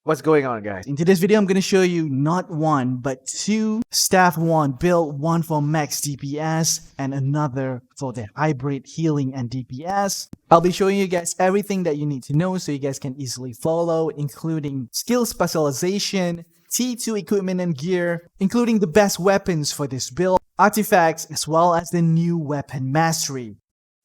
What's going on, guys? In today's video, I'm going to show you not one, but two staff wand build, one for max DPS and another for the hybrid healing and DPS. I'll be showing you guys everything that you need to know so you guys can easily follow, including skill specialization, T2 equipment and gear, including the best weapons for this build, artifacts, as well as the new weapon mastery.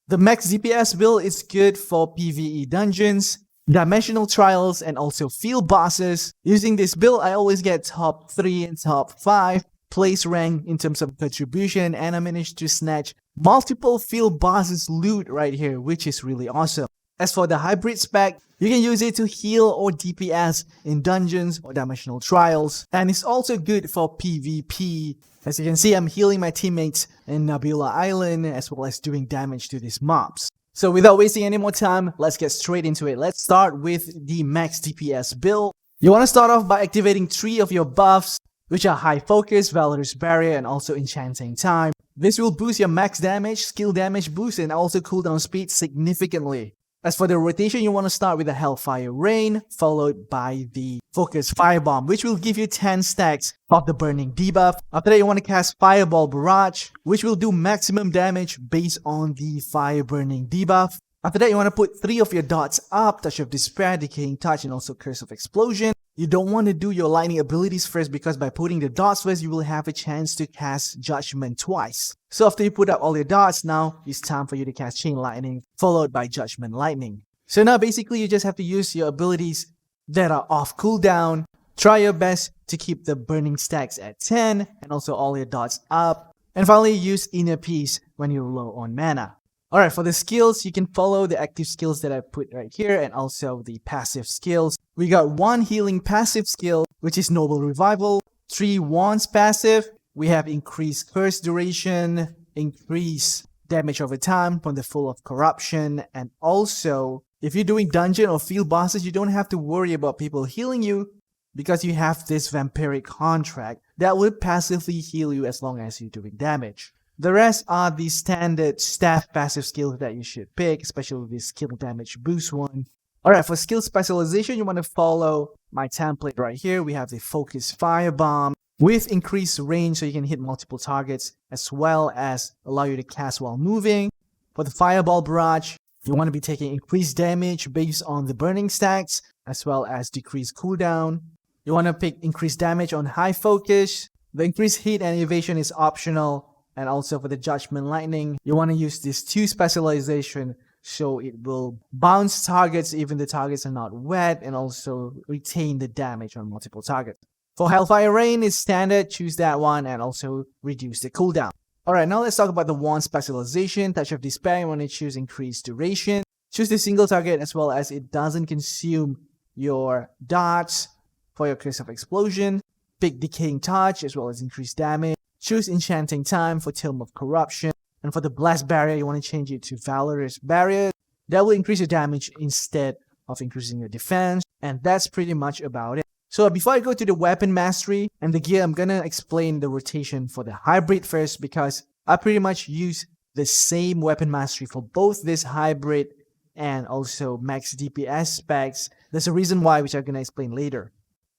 The max DPS build is good for PVE dungeons, dimensional trials, and also field bosses. Using this build, I always get top 3 and top 5 place rank in terms of contribution, and I managed to snatch multiple field bosses loot right here, which is really awesome. As for the hybrid spec, you can use it to heal or DPS in dungeons or dimensional trials, and it's also good for PvP. As you can see, I'm healing my teammates in Nebula Island as well as doing damage to these mobs. So without wasting any more time, let's get straight into it. Let's start with the max DPS build. You want to start off by activating 3 of your buffs, which are High Focus, Valorous Barrier, and also Enchanting Time. This will boost your max damage, skill damage boost, and also cooldown speed significantly. As for the rotation, you want to start with the Hellfire Rain, followed by the Focus Firebomb, which will give you 10 stacks of the Burning debuff. After that, you want to cast Fireball Barrage, which will do maximum damage based on the Fire Burning debuff. After that, you want to put 3 of your dots up, Touch of Despair, Decaying Touch, and also Curse of Explosion. You don't want to do your lightning abilities first because by putting the dots first, you will have a chance to cast Judgment twice. So after you put up all your dots, now it's time for you to cast Chain Lightning, followed by Judgment Lightning. So now basically you just have to use your abilities that are off cooldown. Try your best to keep the burning stacks at 10 and also all your dots up. And finally use Inner Peace when you're low on mana. Alright, for the skills, you can follow the active skills that I put right here and also the passive skills. We got 1 healing passive skill, which is Noble Revival, 3 wands passive. We have increased curse duration, increased damage over time from the Full of Corruption, and also, if you're doing dungeon or field bosses, you don't have to worry about people healing you because you have this Vampiric Contract that will passively heal you as long as you're doing damage. The rest are the standard staff passive skills that you should pick, especially the skill damage boost one. Alright, for skill specialization, you want to follow my template right here. We have the Focus Firebomb with increased range so you can hit multiple targets as well as allow you to cast while moving. For the Fireball Barrage, you want to be taking increased damage based on the burning stacks as well as decreased cooldown. You want to pick increased damage on High Focus. The increased hit and evasion is optional. And also for the Judgment Lightning, you want to use this 2 specialization so it will bounce targets even the targets are not wet and also retain the damage on multiple targets. For Hellfire Rain, it's standard, choose that one and also reduce the cooldown. Alright, now let's talk about the wand specialization. Touch of Despair, you want to choose increased duration. Choose the single target as well as it doesn't consume your dots. For your Curse of Explosion, pick Decaying Touch as well as increased damage. Choose Enchanting Time for Tome of Corruption. And for the Blast Barrier, you want to change it to Valorous Barrier. That will increase your damage instead of increasing your defense. And that's pretty much about it. So before I go to the weapon mastery and the gear, I'm gonna explain the rotation for the hybrid first because I pretty much use the same weapon mastery for both this hybrid and also max DPS specs. There's a reason why, which I'm gonna explain later.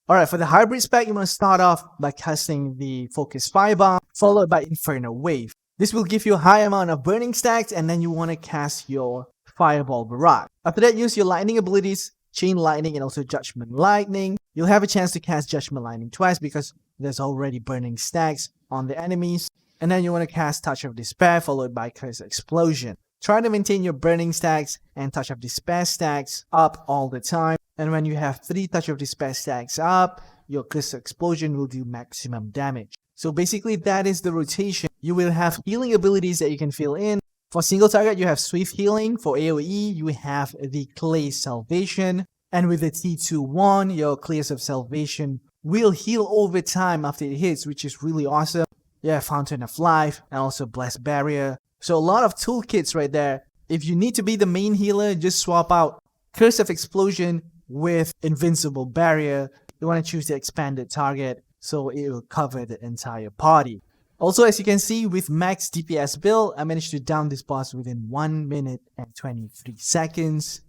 Alright, for the hybrid spec, you want to start off by casting the Focus Firebomb, followed by Inferno Wave. This will give you a high amount of burning stacks, and then you want to cast your Fireball Barrage. After that, use your lightning abilities, Chain Lightning and also Judgment Lightning. You'll have a chance to cast Judgment Lightning twice because there's already burning stacks on the enemies. And then you want to cast Touch of Despair, followed by Curse Explosion. Try to maintain your burning stacks and Touch of Despair stacks up all the time. And when you have 3 Touch of Despair stacks up, your Curse Explosion will do maximum damage. So basically that is the rotation. You will have healing abilities that you can fill in. For single target, you have Swift Healing. For AoE, you have the Clay Salvation. And with the T2 wand, your Clays of Salvation will heal over time after it hits, which is really awesome. You have Fountain of Life and also Blast Barrier. So a lot of toolkits right there. If you need to be the main healer, just swap out Curse of Explosion with Invincible Barrier. You want to choose the expanded target so it will cover the entire party. Also, as you can see, with max DPS build, I managed to down this boss within 1 minute and 23 seconds.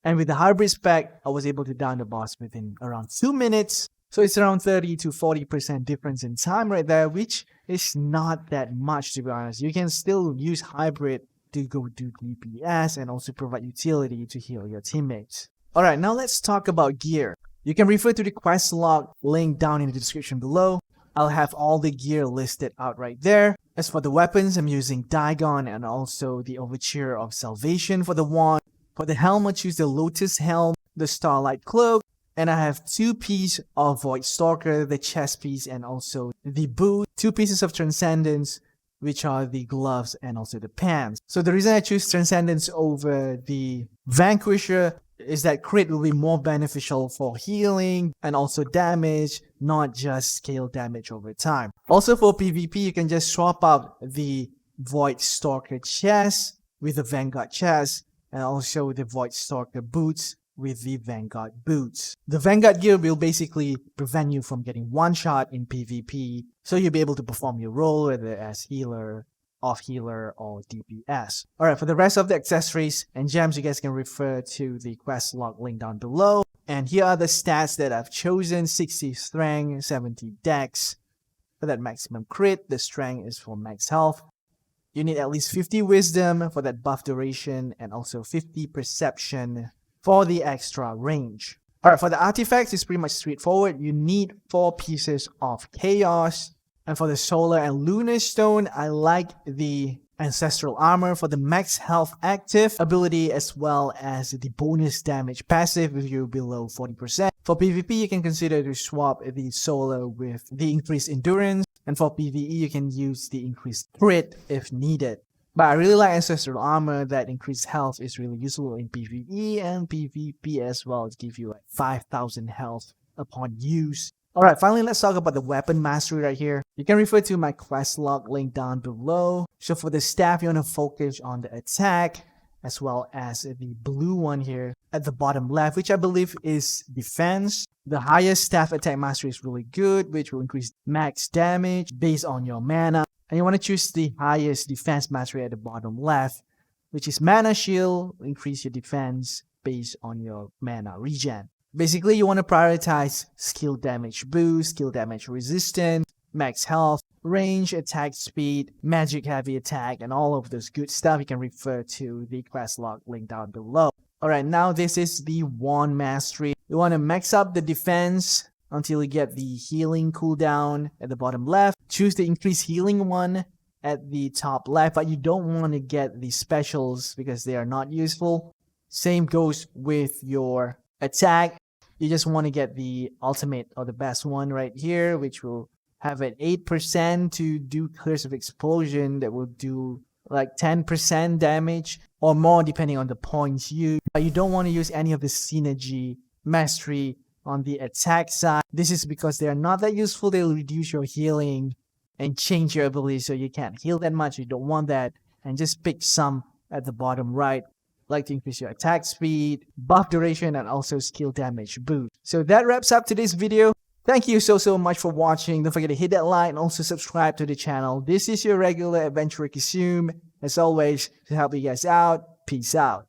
And with the hybrid spec, I was able to down the boss within around 2 minutes. So it's around 30 to 40% difference in time right there, which is not that much, to be honest. You can still use hybrid to go do DPS and also provide utility to heal your teammates. Alright, now let's talk about gear. You can refer to the quest log link down in the description below. I'll have all the gear listed out right there. As for the weapons, I'm using Dagon and also the Overture of Salvation for the wand. For the helm, I choose the Lotus Helm, the Starlight Cloak, and I have 2 pieces of Void Stalker, the chest piece, and also the boot. 2 pieces of Transcendence, which are the gloves and also the pants. So the reason I choose Transcendence over the Vanquisher is that crit will be more beneficial for healing and also damage, not just scale damage over time. Also for PvP, you can just swap out the Void Stalker chest with the Vanguard chest and also the Void Stalker boots with the Vanguard boots. The Vanguard gear will basically prevent you from getting one shot in PvP, so you'll be able to perform your role whether as healer, off healer, or DPS. Alright, for the rest of the accessories and gems, you guys can refer to the quest log link down below. And here are the stats that I've chosen: 60 strength, 70 dex. For that maximum crit, the strength is for max health. You need at least 50 wisdom for that buff duration and also 50 perception for the extra range. Alright, for the artifacts, it's pretty much straightforward. You need 4 pieces of chaos. And for the solar and lunar stone, I like the ancestral armor for the max health active ability as well as the bonus damage passive if you're below 40%. For PvP, you can consider to swap the solar with the increased endurance. And for PvE, you can use the increased crit if needed. But I really like ancestral armor. That increased health is really useful in PvE and PvP as well. It gives you like 5,000 health upon use. Alright, finally let's talk about the weapon mastery right here. You can refer to my quest log link down below. So for the staff, you want to focus on the attack as well as the blue one here at the bottom left, which I believe is defense. The highest staff attack mastery is really good, which will increase max damage based on your mana. And you want to choose the highest defense mastery at the bottom left, which is mana shield, increase your defense based on your mana regen. Basically, you want to prioritize skill damage boost, skill damage resistance, max health, range, attack speed, magic heavy attack, and all of those good stuff. You can refer to the quest log link down below. Alright, now this is the wand mastery. You want to max up the defense until you get the healing cooldown at the bottom left. Choose the increased healing one at the top left, but you don't want to get the specials because they are not useful. Same goes with your attack. You just want to get the ultimate or the best one right here, which will have an 8% to do Curse of Explosion that will do like 10% damage or more depending on the points used. But you don't want to use any of the synergy mastery on the attack side. This is because they are not that useful. They'll reduce your healing and change your ability so you can't heal that much. You don't want that. And just pick some at the bottom right, like to increase your attack speed, buff duration, and also skill damage boost. So that wraps up today's video. Thank you so much for watching. Don't forget to hit that like and also subscribe to the channel. This is your regular adventurer Kisum. As always, to help you guys out, peace out.